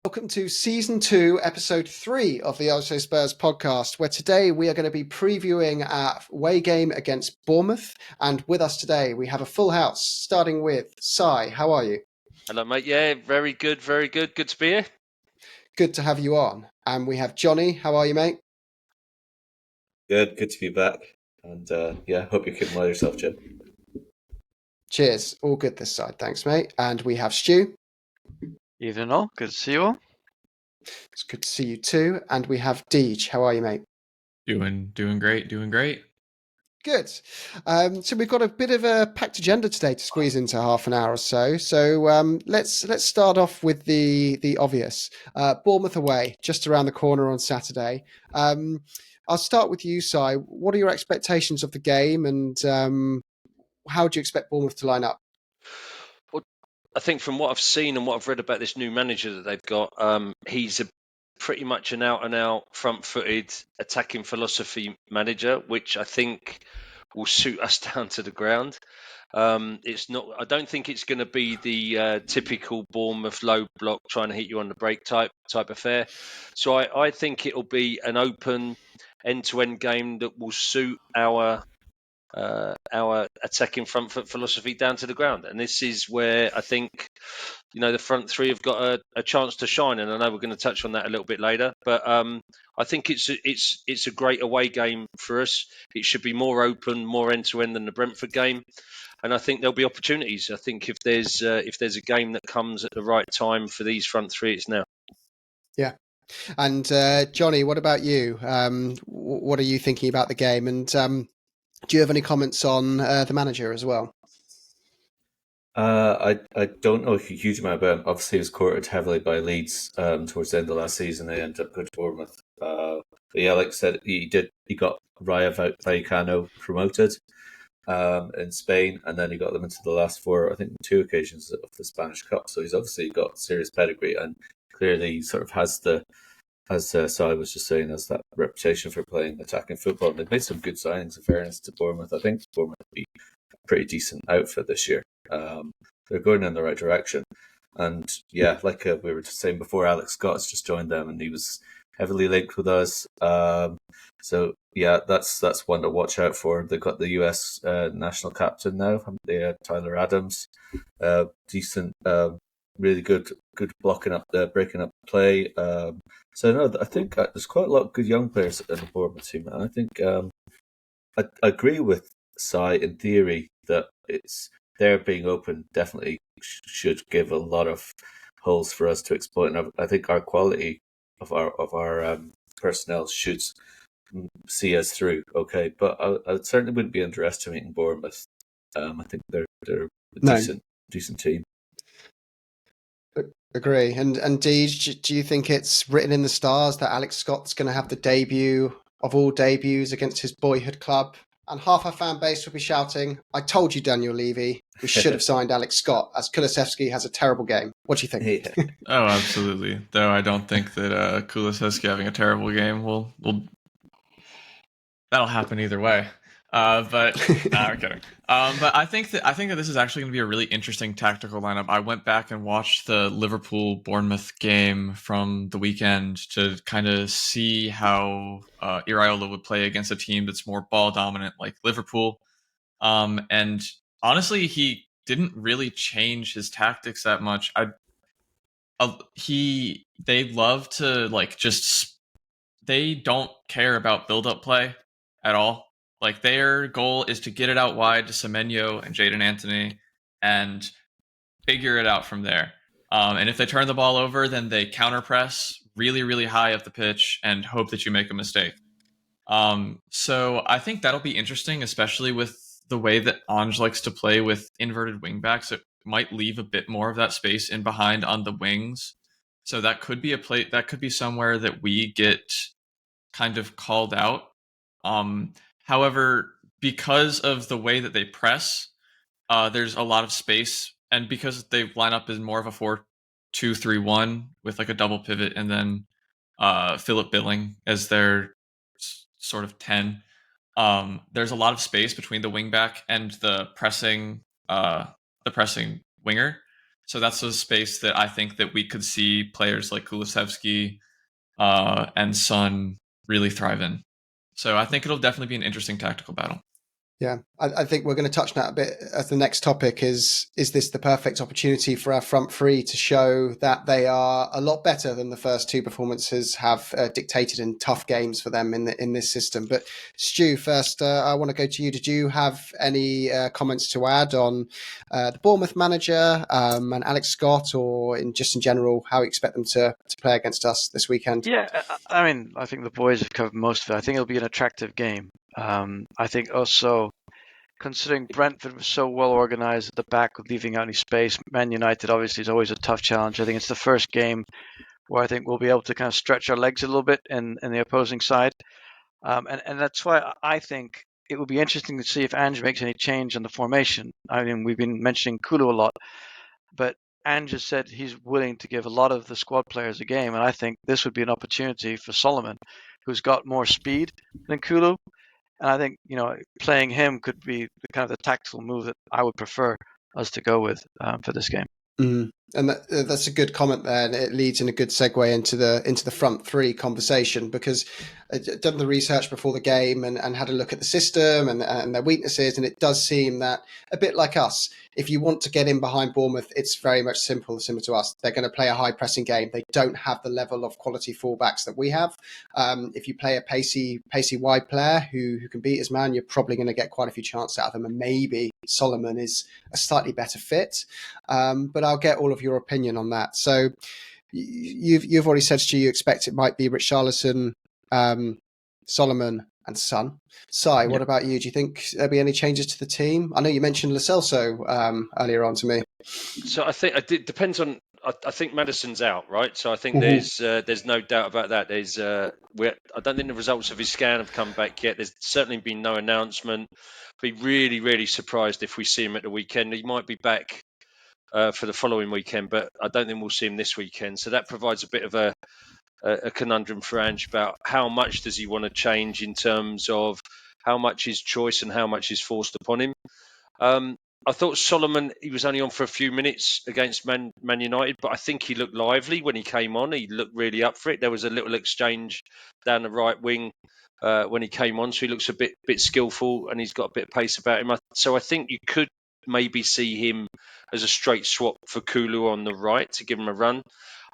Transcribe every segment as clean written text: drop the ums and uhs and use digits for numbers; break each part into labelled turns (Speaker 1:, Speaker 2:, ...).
Speaker 1: Welcome to Season 2, Episode 3 of the Also Spurs podcast, where today we are going to be previewing our away game against Bournemouth. And with us today, we have a full house, starting with Sai. How are you?
Speaker 2: Hello, mate. Yeah, very good, very good. Good to be here.
Speaker 1: Good to have you on. And we have Johnny. How are you, mate?
Speaker 3: Good to be back. And hope you're keeping well yourself, Jim.
Speaker 1: Cheers. All good this side. Thanks, mate. And we have Stu.
Speaker 4: Evening all. Good to see you all.
Speaker 1: It's good to see you too. And we have Deej. How are you, mate?
Speaker 5: Doing great.
Speaker 1: Good. So we've got a bit of a packed agenda today to squeeze into half an hour or so. So let's start off with the obvious. Bournemouth away, just around the corner on Saturday. I'll start with you, Sai. What are your expectations of the game, and how do you expect Bournemouth to line up?
Speaker 2: Well, I think from what I've seen and what I've read about this new manager that they've got, he's pretty much an out-and-out, front-footed, attacking philosophy manager, which I think will suit us down to the ground. It's not. I don't think it's going to be the typical Bournemouth low block trying to hit you on the break type affair. So I think it'll be an open, end-to-end game that will suit our attacking front foot philosophy down to the ground. And this is where I think, the front three have got a chance to shine. And I know we're going to touch on that a little bit later, but I think it's a great away game for us. It should be more open, more end to end than the Brentford game. And I think there'll be opportunities. I think if there's a game that comes at the right time for these front three, it's now.
Speaker 1: Yeah. And Johnny, what about you? What are you thinking about the game? And do you have any comments on the manager as well?
Speaker 3: I don't know a huge amount about him. Obviously, he was courted heavily by Leeds towards the end of last season. They ended up going to Bournemouth. But yeah, like I said, he got Rayo Vallecano promoted in Spain, and then he got them into the last four, I think, 2 occasions of the Spanish Cup. So he's obviously got serious pedigree, and clearly sort of has as Sai was just saying, has that reputation for playing attacking football. And they've made some good signings, in fairness to Bournemouth. I think Bournemouth will be a pretty decent outfit this year. They're going in the right direction. And yeah, like we were just saying before, Alex Scott's just joined them, and he was heavily linked with us. So yeah, that's one to watch out for. They've got the US national captain now, Tyler Adams. Decent, really good blocking up, breaking up play. So no, I think there's quite a lot of good young players in the Bournemouth team, and I think I agree with Sai in theory that it's their being open definitely should give a lot of holes for us to exploit. And I think our quality of our personnel should see us through. Okay, but I certainly wouldn't be underestimating Bournemouth. I think they're a decent team.
Speaker 1: Agree. And Deej, do you think it's written in the stars that Alex Scott's going to have the debut of all debuts against his boyhood club? And half our fan base will be shouting, "I told you, Daniel Levy, we should have signed Alex Scott, as Kulusevski has a terrible game." What do you think?
Speaker 3: Yeah.
Speaker 5: Oh, absolutely. Though I don't think that Kulusevski having a terrible game will that'll happen either way. But I'm kidding. But I think that this is actually going to be a really interesting tactical lineup. I went back and watched the Liverpool-Bournemouth game from the weekend to kind of see how Iraola would play against a team that's more ball dominant like Liverpool. And honestly, he didn't really change his tactics that much. They love to they don't care about build-up play at all. Like, their goal is to get it out wide to Semenyo and Jadon Anthony and figure it out from there. And if they turn the ball over, then they counter press really, really high up the pitch and hope that you make a mistake. So I think that'll be interesting, especially with the way that Ange likes to play with inverted wingbacks. It might leave a bit more of that space in behind on the wings. So that could be that could be somewhere that we get kind of called out. However, because of the way that they press, there's a lot of space, and because they line up as more of a 4-2-3-1 with like a double pivot, and then Philip Billing as their sort of 10. There's a lot of space between the wingback and the pressing winger. So that's a space that I think that we could see players like Kulusevski and Son really thrive in. So I think it'll definitely be an interesting tactical battle.
Speaker 1: Yeah, I think we're going to touch on that a bit as the next topic is this the perfect opportunity for our front three to show that they are a lot better than the first two performances have dictated in tough games for them in this system. But Stu, first, I want to go to you. Did you have any comments to add on the Bournemouth manager and Alex Scott, or in general, how you expect them to play against us this weekend?
Speaker 4: Yeah, I mean, I think the boys have covered most of it. I think it'll be an attractive game. I think also, considering Brentford was so well organised at the back with leaving out any space, Man United obviously is always a tough challenge. I think it's the first game where I think we'll be able to kind of stretch our legs a little bit in the opposing side. And that's why I think it would be interesting to see if Ange makes any change in the formation. I mean, we've been mentioning Kulu a lot, but Ange has said he's willing to give a lot of the squad players a game, and I think this would be an opportunity for Solomon, who's got more speed than Kulu. And I think, playing him could be the tactical move that I would prefer us to go with for this game.
Speaker 1: Mm. And that's a good comment there, and it leads in a good segue into the front three conversation, because I've done the research before the game and had a look at the system and their weaknesses, and it does seem that, a bit like us, if you want to get in behind Bournemouth, it's very much similar to us. They're going to play a high pressing game. They don't have the level of quality fullbacks that we have. If you play a pacey wide player who can beat his man, you're probably going to get quite a few chances out of them, and maybe Solomon is a slightly better fit. But I'll get all of your opinion on that. So you've already said, Stu, you expect it might be Richarlison, Solomon and Son. Sai, what about you? Do you think there'll be any changes to the team? I know you mentioned Lo Celso earlier on to me.
Speaker 2: So I think it depends on. I think Maddison's out, right? So I think there's no doubt about that. I don't think the results of his scan have come back yet. There's certainly been no announcement. Be really, really surprised if we see him at the weekend. He might be back for the following weekend, but I don't think we'll see him this weekend. So that provides a bit of a conundrum for Ange about how much does he want to change in terms of how much is choice and how much is forced upon him. I thought Solomon, he was only on for a few minutes against Man United, but I think he looked lively when he came on. He looked really up for it. There was a little exchange down the right wing when he came on, so he looks a bit skillful and he's got a bit of pace about him. So I think you could maybe see him as a straight swap for Kulu on the right to give him a run.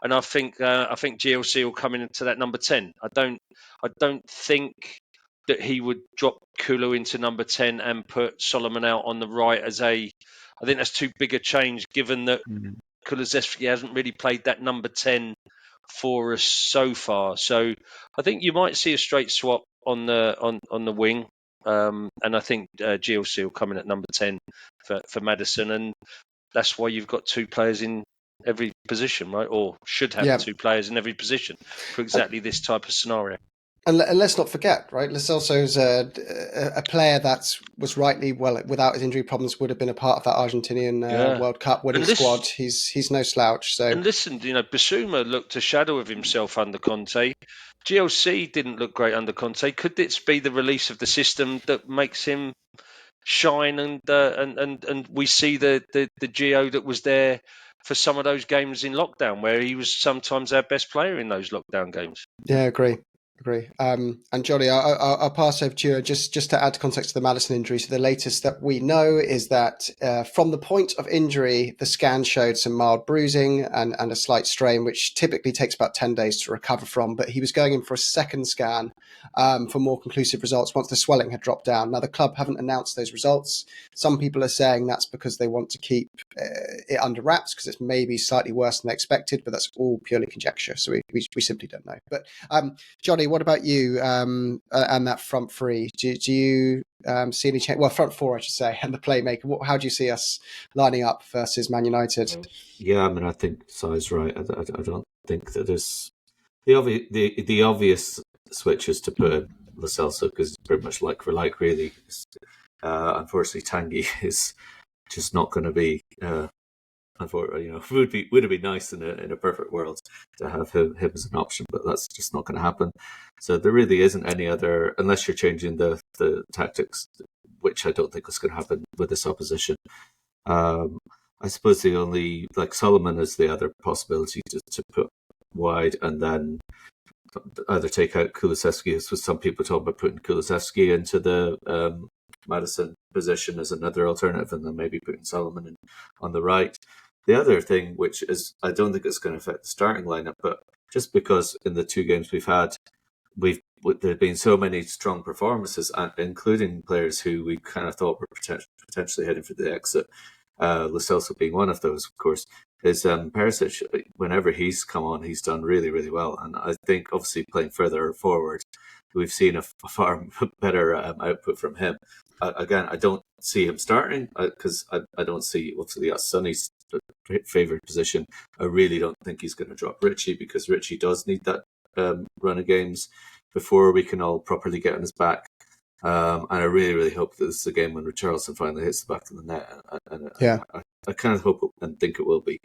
Speaker 2: And I think GLC will come into that number 10. I don't think that he would drop Kulu into number 10 and put Solomon out on the right I think that's too big a change, given that Kulusevski hasn't really played that number 10 for us so far. So I think you might see a straight swap on the wing. And I think GLC will come in at number 10 for Maddison. And that's why you've got two players in every position, right? Or should have two players in every position for exactly this type of scenario.
Speaker 1: And let's not forget, right? Lo Celso's a player that was rightly, well, without his injury problems, would have been a part of that Argentinian World Cup winning squad. He's no slouch. So,
Speaker 2: and listen, Bissouma looked a shadow of himself under Conte. GLC didn't look great under Conte. Could this be the release of the system that makes him shine? And we see the Gio that was there for some of those games in lockdown, where he was sometimes our best player in those lockdown games.
Speaker 1: Yeah, agree. And Johnny, I'll pass over to you just to add context to the Maddison injury. So the latest that we know is that from the point of injury, the scan showed some mild bruising and a slight strain, which typically takes about 10 days to recover from. But he was going in for a second scan for more conclusive results once the swelling had dropped down. Now, the club haven't announced those results. Some people are saying that's because they want to keep it under wraps because it's maybe slightly worse than they expected, but that's all purely conjecture. So we simply don't know. But Johnny, what about you and that front three? Do you see any change? Well, front four, I should say, and the playmaker. How do you see us lining up versus Man United?
Speaker 3: Yeah, I mean, I think Sai's right. I don't think that there's the obvious switches to put in Lo Celso, because it's pretty much like for like, really. Unfortunately, Tanguy is just not going to be. Unfortunately, would have been nice in a perfect world to have him as an option, but that's just not going to happen. So there really isn't any other, unless you're changing the tactics, which I don't think is going to happen with this opposition. I suppose the only, like, Solomon is the other possibility to put wide, and then either take out Kulusevski, as with some people talk about putting Kulusevski into the Madison position as another alternative, and then maybe putting Solomon in on the right. The other thing, which is, I don't think it's going to affect the starting lineup, but just because in the 2 games we've had, there have been so many strong performances, including players who we kind of thought were potentially heading for the exit. Lo Celso being one of those, of course, is Perisic. Whenever he's come on, he's done really, really well. And I think, obviously, playing further forward, we've seen a far better output from him. Again, I don't see him starting because I don't see, obviously, that's Sonny's favoured position. I really don't think he's going to drop Richie, because Richie does need that run of games before we can all properly get on his back. And I really, really hope that this is a game when Richarlison finally hits the back of the net. And I kind of hope and think it will be.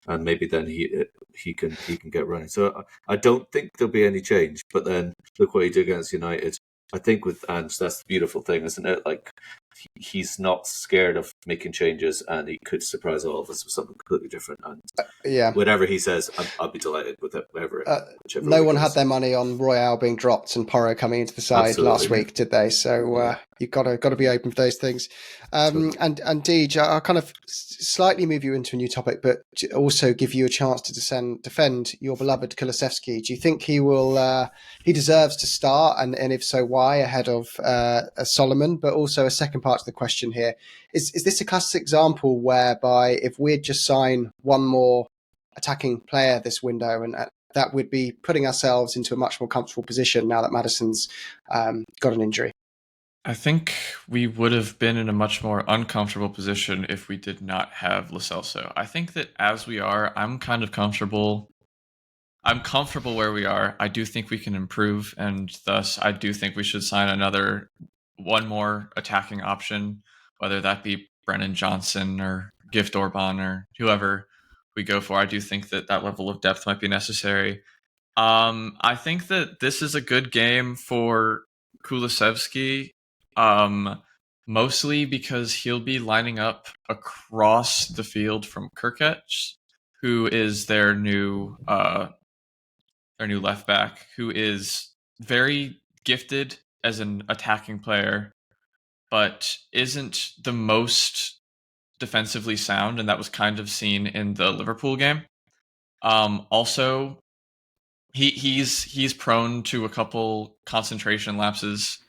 Speaker 3: And maybe then he can get running. So I don't think there'll be any change. But then look what he did against United. I think with Ange, that's the beautiful thing, isn't it? Like, he's not scared of making changes, and he could surprise all of us with something completely different. And whatever he says, I'll be delighted with it.
Speaker 1: No one had their money on Royale being dropped and Porro coming into the side last week, did they? So you've got to be open for those things. And Deej, I'll kind of slightly move you into a new topic, but also give you a chance to defend your beloved Kulusevski. Do you think he deserves to start, and if so, why, ahead of Solomon? But also, a second part to the question here is this a classic example whereby if we'd just sign one more attacking player this window, and that would be putting ourselves into a much more comfortable position now that Madison's got an injury?
Speaker 5: I think we would have been in a much more uncomfortable position if we did not have Lo Celso. I think that as we are, I'm kind of comfortable. I'm comfortable where we are. I do think we can improve, and thus I do think we should sign one more attacking option, whether that be Brennan Johnson or Gift Orban or whoever we go for. I do think that level of depth might be necessary. I think that this is a good game for Kulusevski, mostly because he'll be lining up across the field from Kirketch, who is their new left back, who is very gifted as an attacking player, but isn't the most defensively sound, and that was kind of seen in the Liverpool game. Also, he's prone to a couple concentration lapses,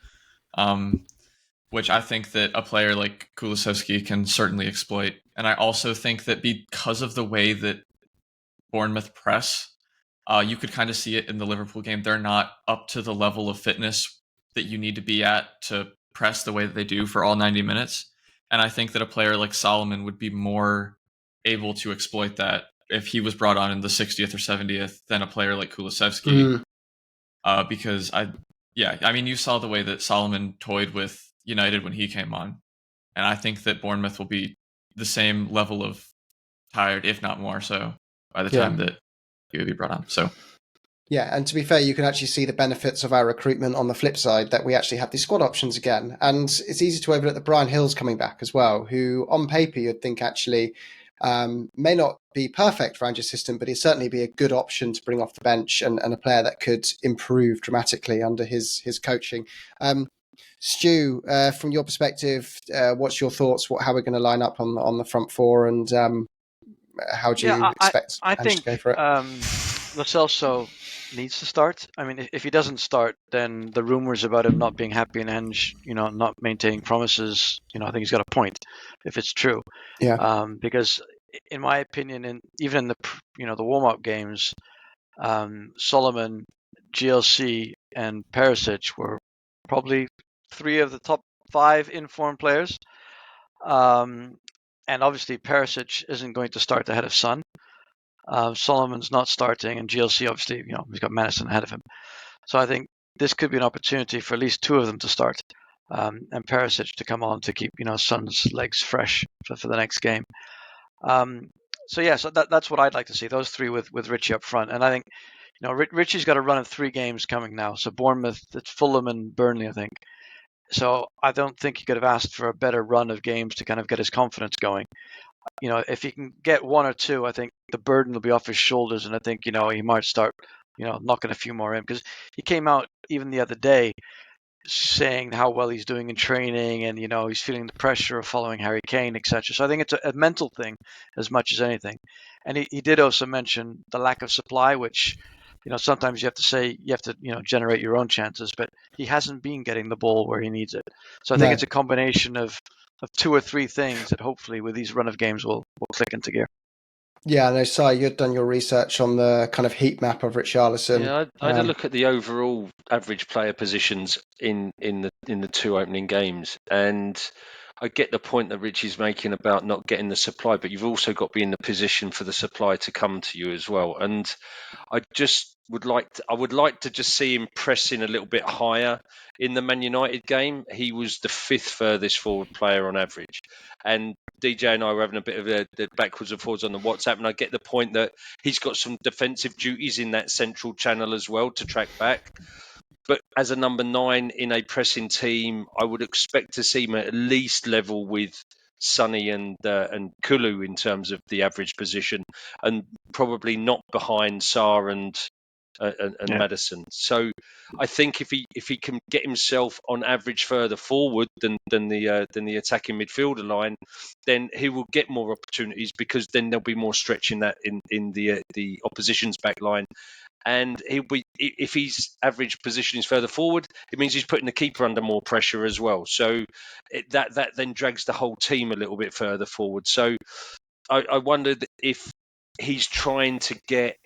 Speaker 5: which I think that a player like Kulusevski can certainly exploit. And I also think that because of the way that Bournemouth press, you could kind of see it in the Liverpool game. They're not up to the level of fitness that you need to be at to press the way that they do for all 90 minutes. And I think that a player like Solomon would be more able to exploit that if he was brought on in the 60th or 70th than a player like Kulusevski. Because you saw the way that Solomon toyed with United when he came on. And I think that Bournemouth will be the same level of tired, if not more so, by the time that he would be brought on. So,
Speaker 1: yeah, and to be fair, you can actually see the benefits of our recruitment on the flip side, that we actually have these squad options again. And it's easy to overlook that Brian Hill's coming back as well, who on paper you'd think actually may not be perfect for Ange's system, but he'd certainly be a good option to bring off the bench and a player that could improve dramatically under his coaching. Stu, from your perspective, what's your thoughts? How we're going to line up on the front four, and how do you expect Ange to go for it?
Speaker 4: Lo Celso needs to start. I mean, if he doesn't start, then the rumors about him not being happy and Ange, not maintaining promises, I think he's got a point if it's true.
Speaker 1: Yeah.
Speaker 4: Because in my opinion, even in the warm-up games, Solomon, GLC, and Perisic were probably 3 of the top 5 informed players. And obviously Perisic isn't going to start ahead of Son. Solomon's not starting, and GLC obviously, he's got Madison ahead of him. So I think this could be an opportunity for at least 2 of them to start, and Perisic to come on to keep Son's legs fresh for the next game. So that's what I'd like to see. Those 3 with Richie up front, and I think Richie's got a run of 3 games coming now. So Bournemouth, it's Fulham and Burnley, I think. So I don't think he could have asked for a better run of games to kind of get his confidence going. if he can get one or two, I think the burden will be off his shoulders, and I think he might start knocking a few more in, because he came out even the other day saying how well he's doing in training, and he's feeling the pressure of following Harry Kane, etc. So I think it's a mental thing as much as anything. And he did also mention the lack of supply, which sometimes you have to generate your own chances, but he hasn't been getting the ball where he needs it. So I think it's a combination of two or three things that hopefully with these run of games will click into gear.
Speaker 1: Yeah, no, Si, you'd done your research on the kind of heat map of Richarlison.
Speaker 2: Yeah, I had a look at the overall average player positions in the two opening games, and I get the point that Richie's making about not getting the supply, but you've also got to be in the position for the supply to come to you as well. And I would like to just see him pressing a little bit higher in the Man United game. He was the fifth furthest forward player on average, and DJ and I were having a bit of the backwards and forwards on the WhatsApp, and I get the point that he's got some defensive duties in that central channel as well to track back. But as a number 9 in a pressing team, I would expect to see him at least level with Sonny and Kulu in terms of the average position, and probably not behind Sarr and Maddison. So I think if he can get himself on average further forward than the attacking midfielder line, then he will get more opportunities, because then there'll be more stretching that in the opposition's back line. And if his average position is further forward, it means he's putting the keeper under more pressure as well. So that then drags the whole team a little bit further forward. So I wondered if he's trying to get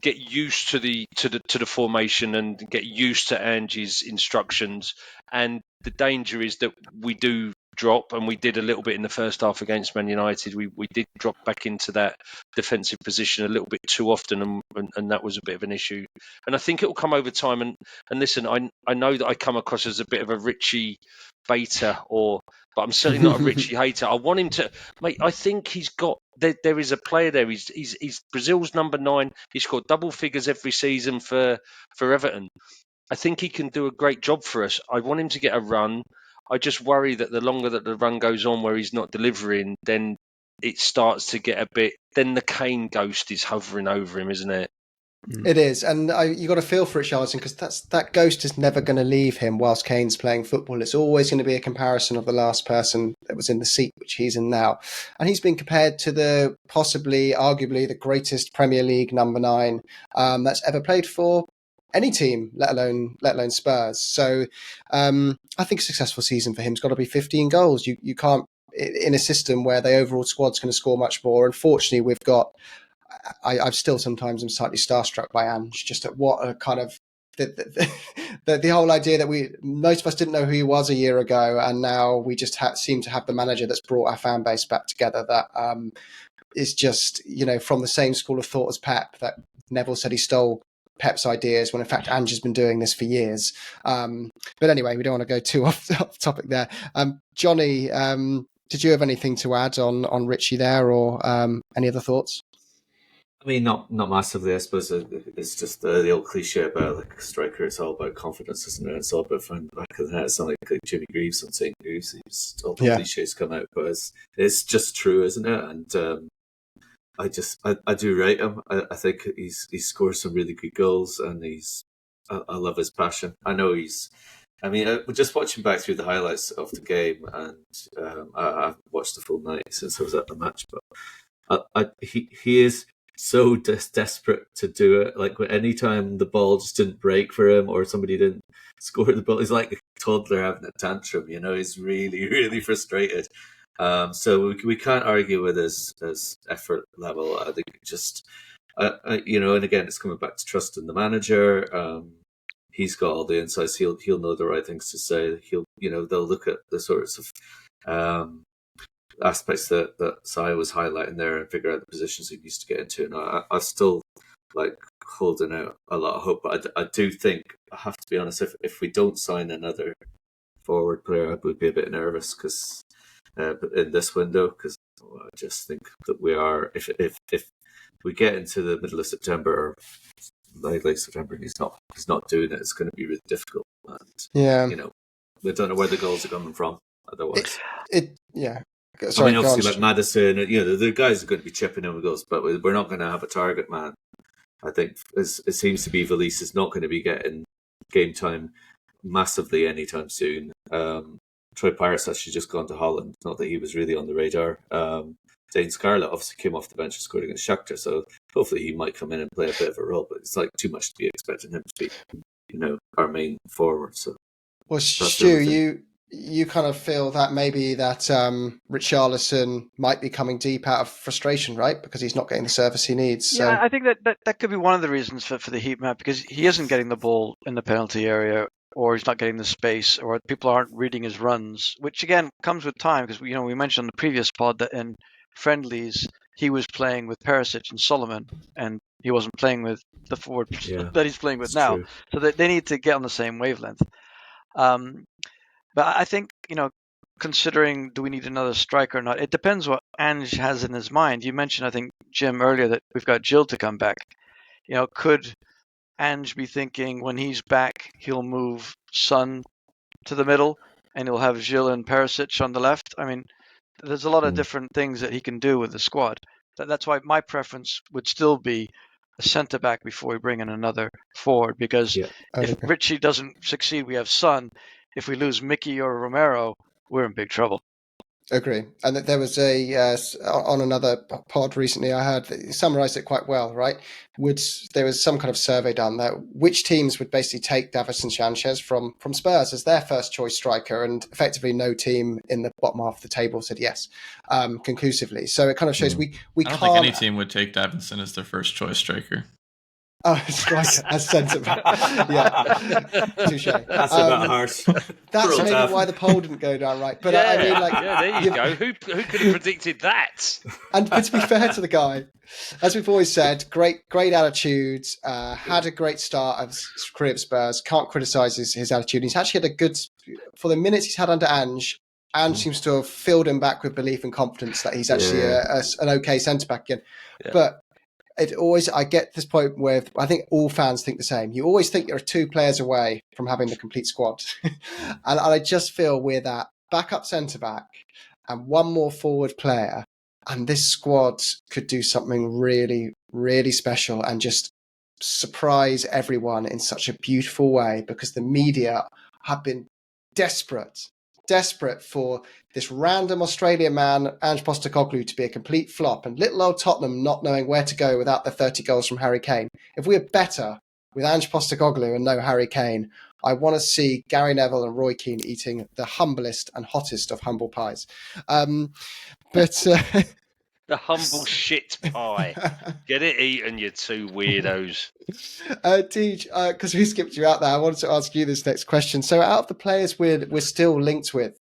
Speaker 2: used to the formation and get used to Ange's instructions. And the danger is that we do drop, and we did a little bit in the first half against Man United. We did drop back into that defensive position a little bit too often, and that was a bit of an issue. And I think it will come over time. And listen, I know that I come across as a bit of a Richie beta, but I'm certainly not a Richie hater. I want him to, mate. I think he's got. There is a player there. He's Brazil's number 9. He scored double figures every season for Everton. I think he can do a great job for us. I want him to get a run. I just worry that the longer that the run goes on where he's not delivering, then it starts to get a bit. Then the Kane ghost is hovering over him, isn't it?
Speaker 1: It is, and you got to feel for Richarlison, because that ghost is never going to leave him whilst Kane's playing football. It's always going to be a comparison of the last person that was in the seat which he's in now, and he's been compared to the arguably the greatest Premier League number 9 that's ever played for any team, let alone Spurs. So I think a successful season for him has got to be 15 goals. You can't, in a system where the overall squad's going to score much more. Unfortunately, we've got. I've still sometimes am slightly starstruck by Ange, just at what a kind of the whole idea that most of us didn't know who he was a year ago, and now we just seem to have the manager that's brought our fan base back together. That is just from the same school of thought as Pep. That Neville said he stole Pep's ideas, when in fact Ange has been doing this for years. But anyway, we don't want to go too off topic there. Johnny, did you have anything to add on Richie there, or any other thoughts?
Speaker 3: I mean, not massively. I suppose it's just the old cliche about like a striker. It's all about confidence, isn't it? It's all about finding the back of the net. It's not like Jimmy Greaves on St. Greaves. All the cliches come out, but it's just true, isn't it? And I do rate him. I think he's scored some really good goals, and I love his passion. I know we're just watching back through the highlights of the game, and I've watched the full night since I was at the match, but he is so desperate to do it. Like any time the ball just didn't break for him, or somebody didn't score the ball, he's like a toddler having a tantrum. He's really, really frustrated. So we can't argue with his effort level. I think just and again, it's coming back to trust in the manager. He's got all the insights. He'll know the right things to say. They'll look at the sorts of aspects that Sai was highlighting there and figure out the positions he needs to get into. And I still holding out a lot of hope. But I do think, I have to be honest, if we don't sign another forward player, I would be a bit nervous because in this window, because I just think that we are, if we get into the middle of September or late September and he's not doing it, it's going to be really difficult. And, we don't know where the goals are coming from otherwise.
Speaker 1: Sorry, go on.
Speaker 3: obviously, like Maddison, the guys are going to be chipping in with goals, but we're not going to have a target man. I think it seems to be Valise is not going to be getting game time massively anytime soon. Troy Parris actually just gone to Holland. Not that he was really on the radar. Dane Scarlett obviously came off the bench and scored against Shakhtar, so hopefully he might come in and play a bit of a role. But it's like too much to be expecting him to be, our main forward. So,
Speaker 1: well, Stu, you kind of feel that maybe that Richarlison might be coming deep out of frustration, right? Because he's not getting the service he needs. So.
Speaker 4: Yeah, I think that could be one of the reasons for the heat map, because he isn't getting the ball in the penalty area, or he's not getting the space, or people aren't reading his runs, which again comes with time, because we mentioned on the previous pod that in friendlies he was playing with Perisic and Solomon, and he wasn't playing with the forward that he's playing with now.
Speaker 3: True.
Speaker 4: So they need to get on the same wavelength. But I think, considering do we need another striker or not, it depends what Ange has in his mind. You mentioned, I think, Jim, earlier that we've got Jill to come back. Could Ange be thinking when he's back, he'll move Son to the middle and he'll have Gil and Perisic on the left? I mean, there's a lot of different things that he can do with the squad. That's why my preference would still be a centre-back before we bring in another forward, because if Richie doesn't succeed, we have Son. If we lose Mickey or Romero, we're in big trouble.
Speaker 1: Agree. And there was on another pod recently, I heard that he summarised it quite well, right? There was some kind of survey done that which teams would basically take Davinson Sanchez from Spurs as their first choice striker, and effectively no team in the bottom half of the table said yes, conclusively. So it kind of shows we
Speaker 5: I don't think any team would take Davinson as their first choice striker.
Speaker 1: Oh, striker as centre back. Yeah, touche.
Speaker 3: That's a bit harsh.
Speaker 1: That's maybe why the poll didn't go down right. But I mean,
Speaker 2: there you go. Who could have predicted that?
Speaker 1: And to be fair to the guy, as we've always said, great attitude. Had a great start of his career at Spurs. Can't criticise his attitude. He's actually had a good, for the minutes he's had under Ange. Ange seems to have filled him back with belief and confidence that he's actually an okay centre back again. Yeah. But I get this point where I think all fans think the same. You always think you're 2 players away from having the complete squad. And I just feel we're that backup centre-back and one more forward player, and this squad could do something really, really special and just surprise everyone in such a beautiful way, because the media have been desperate for this random Australian man, Ange Postecoglu, to be a complete flop, and little old Tottenham not knowing where to go without the 30 goals from Harry Kane. If we're better with Ange Postecoglu and no Harry Kane, I want to see Gary Neville and Roy Keane eating the humblest and hottest of humble pies.
Speaker 2: The humble shit pie. Get it eaten, you 2 weirdos.
Speaker 1: Tej, because we skipped you out there, I wanted to ask you this next question. So out of the players we're still linked with,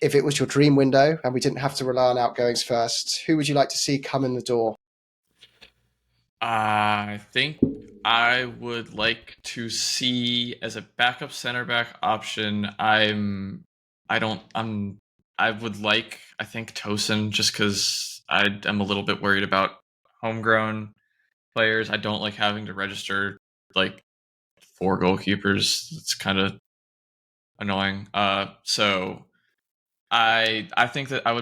Speaker 1: if it was your dream window and we didn't have to rely on outgoings first, who would you like to see come in the door?
Speaker 5: I think I would like to see as a backup center back option. I would like, I think, Tosin, just because I'm a little bit worried about homegrown players. I don't like having to register like 4 goalkeepers. It's kind of annoying. So I think that I'd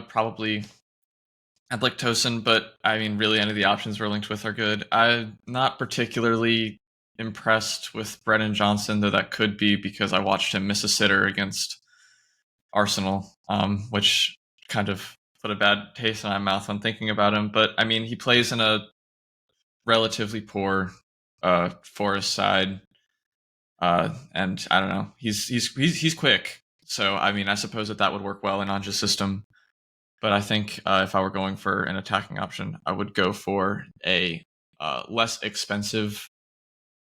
Speaker 5: like Tosin, but I mean, really, any of the options we're linked with are good. I'm not particularly impressed with Brennan Johnson, though that could be because I watched him miss a sitter against Arsenal, which kind of put a bad taste in my mouth when thinking about him. But I mean, he plays in a relatively poor Forest side, and I don't know. He's quick, so I mean, I suppose that would work well in Ange's system. But I think if I were going for an attacking option, I would go for a less expensive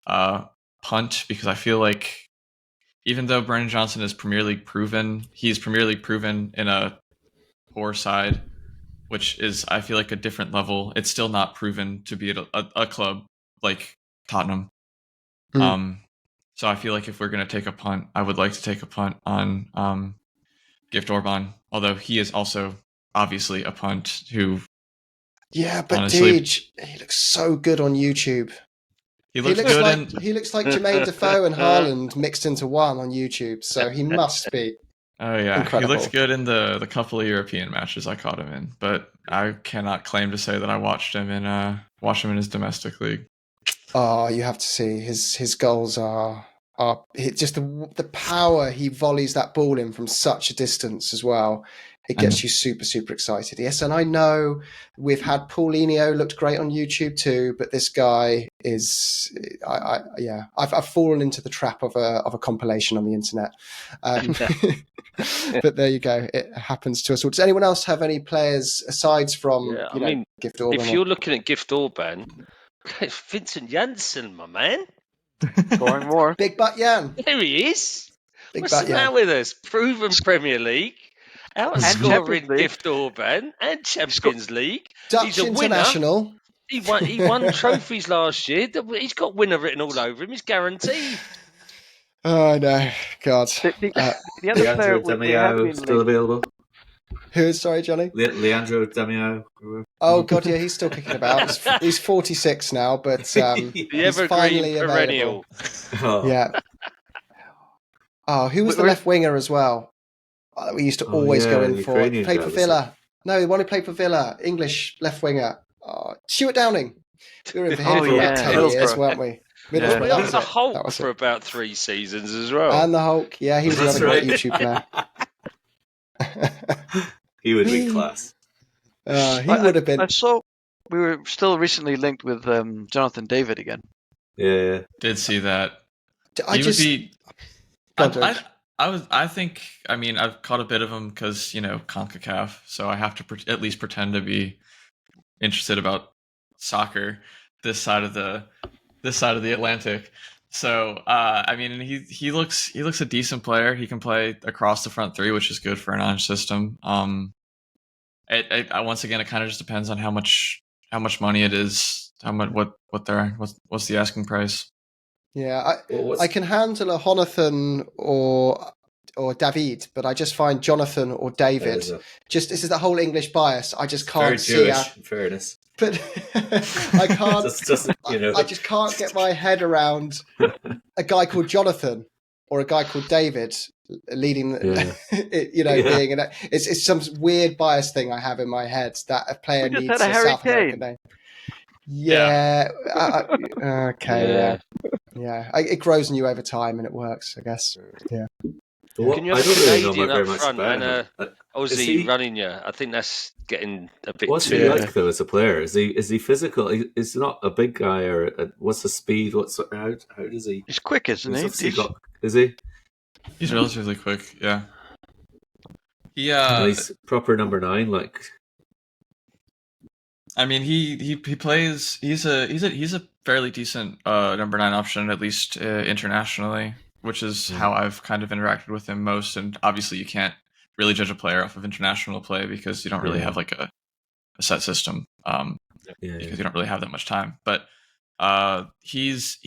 Speaker 5: punt, because I feel like even though Brennan Johnson is Premier League proven, he's Premier League proven in a poor side, which is, I feel like, a different level. It's still not proven to be at a club like Tottenham. So I feel like if we're going to take a punt, I would like to take a punt on Gift Orban, although he is also obviously a punt who...
Speaker 1: Yeah, but honestly, he looks so good on YouTube. He looks like Jermaine Defoe and Haaland mixed into one on YouTube, so he must be.
Speaker 5: Oh yeah,
Speaker 1: Incredible.
Speaker 5: he looks good in the couple of European matches I caught him in, but I cannot claim to say that I watched him in his domestic league.
Speaker 1: Oh, you have to see his goals are just the power he volleys that ball in from such a distance as well. It gets you super, super excited. Yes, and I know we've had Paulinho looked great on YouTube too, but this guy is, I've fallen into the trap of a compilation on the internet. But there you go. It happens to us all. Does anyone else have any players aside from Gift Orban?
Speaker 2: If you're looking at Gift Orban, it's Vincent Janssen, my man.
Speaker 4: Scoring more.
Speaker 1: Big Butt Jan.
Speaker 2: There he is.
Speaker 1: Big
Speaker 2: What's
Speaker 1: Butt
Speaker 2: the matter
Speaker 1: Jan.
Speaker 2: with us? Proven Premier League, outscoring Gift Orban and Champions League.
Speaker 1: Dutch
Speaker 2: He's a
Speaker 1: international.
Speaker 2: Winner. He won trophies last year. He's got winner written all over him. He's guaranteed.
Speaker 1: Oh no, God.
Speaker 4: The other player we have been
Speaker 3: still available.
Speaker 1: Who is, sorry, Johnny?
Speaker 3: Leandro Damião.
Speaker 1: Oh God, yeah, he's still kicking about. He's 46 now, but
Speaker 2: The
Speaker 1: he's finally
Speaker 2: perennial.
Speaker 1: available. Yeah. Oh, who was the left winger as well? We used to always go in for. He played for Villa. No, the one who played for Villa, English left winger. Stuart Downing. We were in for him for about 10 years, weren't we? Middlesbrough,
Speaker 2: That was the Hulk for about 3 seasons as well.
Speaker 1: And the Hulk, yeah, he was another great YouTube player.
Speaker 3: He would be class.
Speaker 1: He would have been.
Speaker 4: I saw we were still recently linked with Jonathan David again.
Speaker 3: Yeah.
Speaker 5: Did see that. I mean, I've caught a bit of him because, CONCACAF, so I have to at least pretend to be interested about soccer this side of the Atlantic. So, I mean, he looks a decent player. He can play across the front three, which is good for an Ange system. Once again, it kind of just depends on how much money it is, what's the asking price.
Speaker 1: Yeah, I can handle a Jonathan or David, but I just find Jonathan or David. This is the whole English bias. I just can't see.
Speaker 3: In fairness.
Speaker 1: But I can't. I just can't get my head around a guy called Jonathan or a guy called David leading. Being it's some weird bias thing I have in my head that a player needs a South American name. Yeah. Okay. Yeah. It grows on you over time, and it works, I guess. Yeah.
Speaker 3: Well,
Speaker 2: can you have a Canadian up front and a Aussie running you? I think that's getting a bit
Speaker 3: What's he like though as a player? Is he physical? He's not a big guy, or what's the speed? How does he?
Speaker 4: He's quick, isn't he?
Speaker 3: Is he?
Speaker 5: He's relatively quick. Yeah.
Speaker 3: He's proper number 9. Like,
Speaker 5: I mean, he plays. He's a fairly decent number 9 option, at least internationally, which is how I've kind of interacted with him most. And obviously, you can't really judge a player off of international play because you don't really have like a set system. Because you don't really have that much time. But he's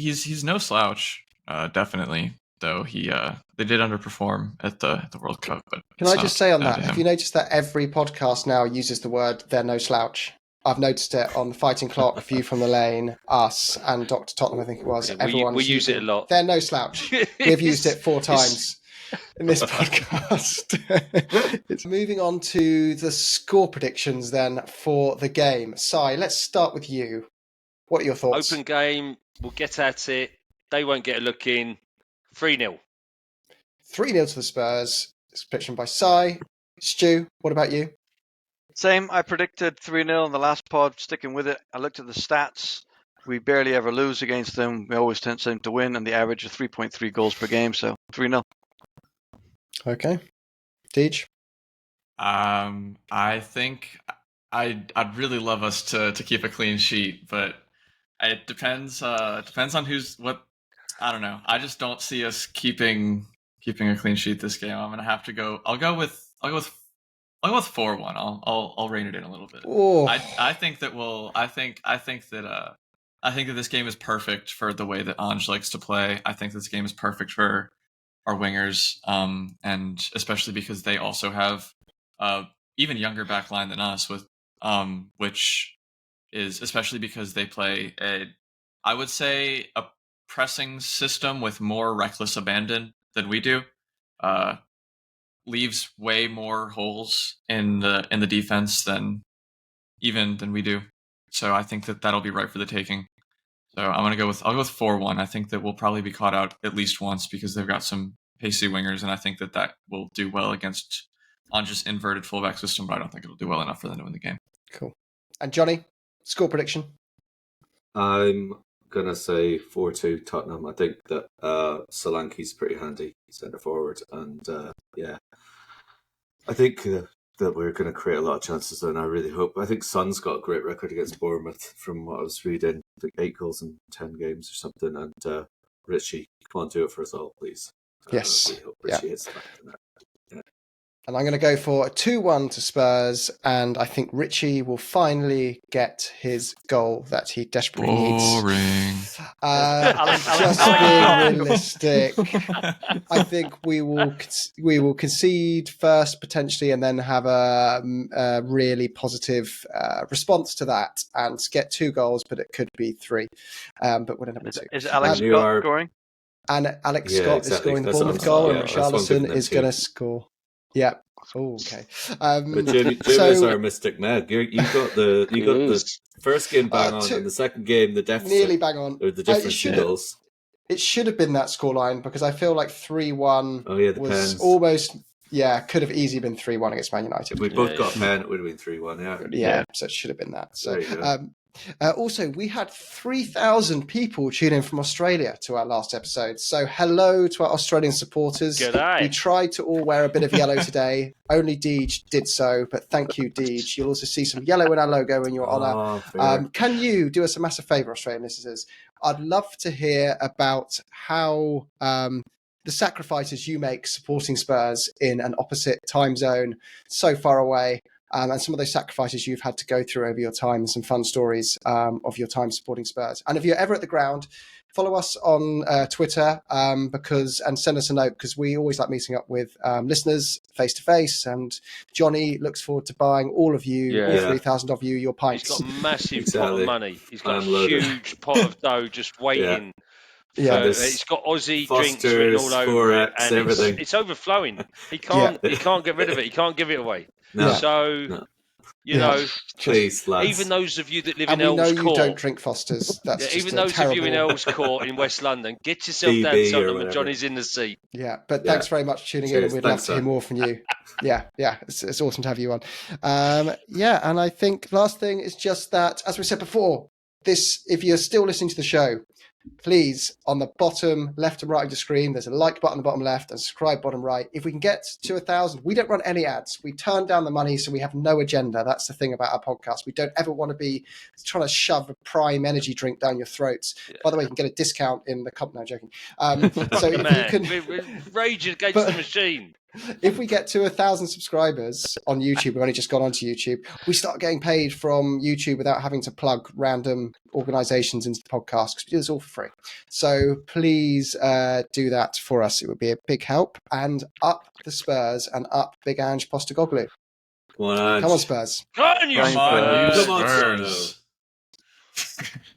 Speaker 5: no slouch, definitely. Though they did underperform at the World Cup. But
Speaker 1: can I just say on that? Have you noticed that every podcast now uses the word "they're no slouch"? I've noticed it on Fighting Clock, View from the Lane, us, and Dr. Tottenham, I think it was. Everyone
Speaker 2: we use it a lot.
Speaker 1: They're no slouch. We've used it 4 times in this podcast. It's moving on to the score predictions then for the game. Si, let's start with you. What are your thoughts?
Speaker 2: Open game. We'll get at it. They won't get a look in. 3-0.
Speaker 1: 3-0 to the Spurs. It's prediction by Si. Stu, what about you?
Speaker 4: Same. I predicted 3-0 in the last pod, sticking with it. I looked at the stats. We barely ever lose against them. We always tend to win, and the average is 3.3 goals per game, so 3-0.
Speaker 1: Okay. Deej?
Speaker 5: I think I'd really love us to keep a clean sheet, but it depends on what. I don't know. I just don't see us keeping a clean sheet this game. I'm gonna have to go. I'll go with 4-1. I'll rein it in a little bit.
Speaker 1: Oh.
Speaker 5: I think that this game is perfect for the way that Ange likes to play. I think this game is perfect for our wingers, and especially because they also have even younger back line than us, with which is especially because they play I would say a pressing system with more reckless abandon than we do. leaves way more holes in the defense than we do. So I think that'll be right for the taking. So I'll go with 4-1. I think that we'll probably be caught out at least once because they've got some pacey wingers, and I think that will do well against Ange's inverted fullback system, but I don't think it'll do well enough for them to win the game.
Speaker 1: Cool. And Johnny, score prediction?
Speaker 3: I'm going to say 4-2 Tottenham. I think that Solanke's pretty handy centre forward. And I think that we're going to create a lot of chances, though, and I really hope. I think Son's got a great record against Bournemouth from what I was reading. I think 8 goals in 10 games or something. And Richie, come on, do it for us all, please.
Speaker 1: Yes.
Speaker 3: We hope Richie hits the back of the net.
Speaker 1: And I'm going to go for a 2-1 to Spurs, and I think Richie will finally get his goal that he desperately needs.
Speaker 5: Boring.
Speaker 1: Just being realistic, I think we will concede first potentially, and then have a really positive response to that, and get 2 goals, but it could be 3. But we'll end up with 2.
Speaker 4: Is Alex Scott scoring?
Speaker 1: And Alex Scott is scoring the Bournemouth goal, and Richarlison is going to score. Yeah. Oh, okay.
Speaker 3: But Jim is our Mystic Meg. You got the first game bang on, and the second game the deficit
Speaker 1: nearly bang on.
Speaker 3: Or the difference in goals.
Speaker 1: It should have been that scoreline because I feel like 3-1 was
Speaker 3: pens.
Speaker 1: almost could have easily been 3-1 against Man United.
Speaker 3: If we both got a pen, it would have been 3-1.
Speaker 1: Yeah, so it should have been that. So. Also, we had 3,000 people tune in from Australia to our last episode. So hello to our Australian supporters.
Speaker 2: G'day.
Speaker 1: We tried to all wear a bit of yellow today. Only Deej did so, but thank you, Deej. You'll also see some yellow in our logo in your honour. Can you do us a massive favour, Australian listeners? I'd love to hear about how the sacrifices you make supporting Spurs in an opposite time zone so far away. And some of those sacrifices you've had to go through over your time, and some fun stories of your time supporting Spurs. And if you're ever at the ground, follow us on Twitter and send us a note, because we always like meeting up with listeners face to face. And Johnny looks forward to buying all of you, all 3,000 of you, your pints.
Speaker 2: He's got a massive pot of money. He's got a huge pot of dough just waiting.
Speaker 1: Yeah,
Speaker 2: it's got Aussie
Speaker 3: Foster's,
Speaker 2: drinks written all over
Speaker 3: Forex,
Speaker 2: it, and
Speaker 3: everything.
Speaker 2: It's overflowing. He can't get rid of it. He can't give it away.
Speaker 3: No.
Speaker 2: So you know,
Speaker 3: please, lads.
Speaker 2: even those of you that live
Speaker 1: and
Speaker 2: in
Speaker 1: we know
Speaker 2: Earls
Speaker 1: you
Speaker 2: Court,
Speaker 1: don't drink Fosters. That's just
Speaker 2: even those
Speaker 1: terrible...
Speaker 2: of you in Earls Court in West London, get yourself down to Tottenham and Johnny's in the seat.
Speaker 1: Yeah, but thanks very much for tuning in, and we'd love to hear more from you. Yeah, it's awesome to have you on. And I think last thing is just that, as we said before, if you're still listening to the show, please, on the bottom left and right of the screen, there's a like button on the bottom left and subscribe bottom right. If we can get to 1,000, we don't run any ads. We turn down the money, so we have no agenda. That's the thing about our podcast. We don't ever want to be trying to shove a prime energy drink down your throats. Yeah. By the way, you can get a discount in the cup. No, joking. So if you can...
Speaker 2: We're raging against the machine.
Speaker 1: If we get to 1,000 subscribers on YouTube, we've only just gone onto YouTube, we start getting paid from YouTube without having to plug random organizations into the podcast, because we do this all for free. So please do that for us. It would be a big help. And up the Spurs, and up big Ange Postecoglu.
Speaker 3: Come on,
Speaker 1: Come on, Spurs.
Speaker 2: Come on, you Spurs.
Speaker 3: Come on, Spurs.